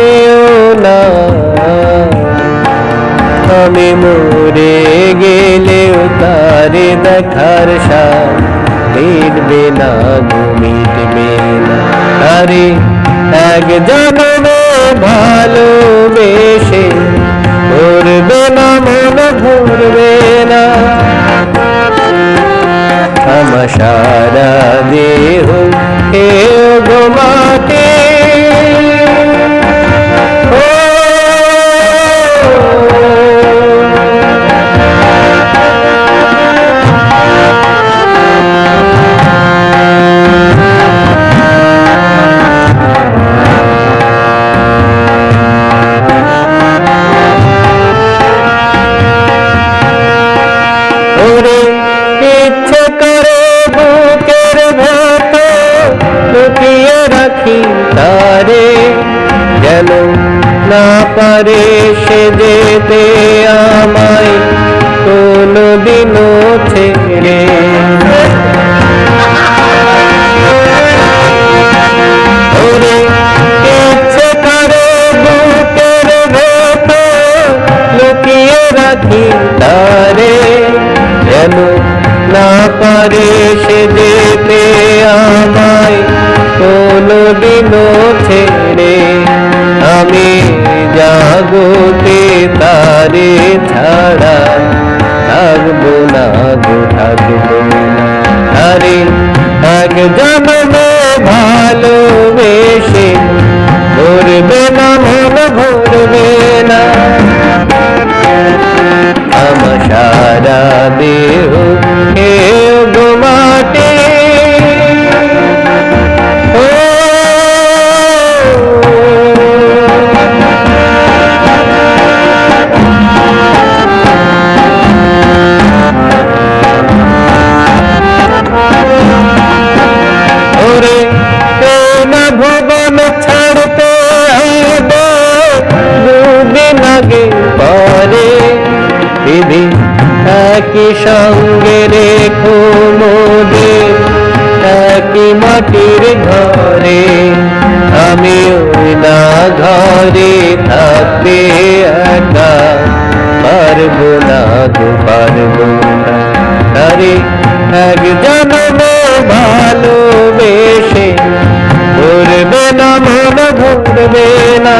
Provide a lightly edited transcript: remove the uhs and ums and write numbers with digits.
যেও না, আমি মরে গেলেও তারে দেখার স্বাদ মিটবে না গো, মিটবে না। আরে এক জন্মে ভালোবেসে ভরবে না মন, ভরবে না। আমার সারা দেহ কেউ গো মাটি, ইচ্ছে করে বুকের ভেতর লুকিয়ে রাখি তারে, যেন না পারে সে যেতে আমায় কোনদিনও ছেড়ে। ইচ্ছে করে বুকের ভেতর লুকিয়ে রাখি তারে, যেন না পারে সে যেতে আমায় কোনদিনও ছেড়ে। আমি জাগতে তারে ছাড়া থাকবো না গো, থাকবো না। আরে এক জন্মে ভালোবেসে ভরবে না মন, ভরবে না। আমার সারা দেহ কেউ গো মাটি, ওরে না ভুবন ছাড়তে হবে দুদিন আগে পরে, বিধি একই সঙ্গে রেখো মোদের একই মাটির ঘরে। আমি ওই না ঘরে থাকতে একা পারবো না গো, পারবো না। আরে এক জন্মে ভালোবেসে ভরবে না মন, ভরবে না।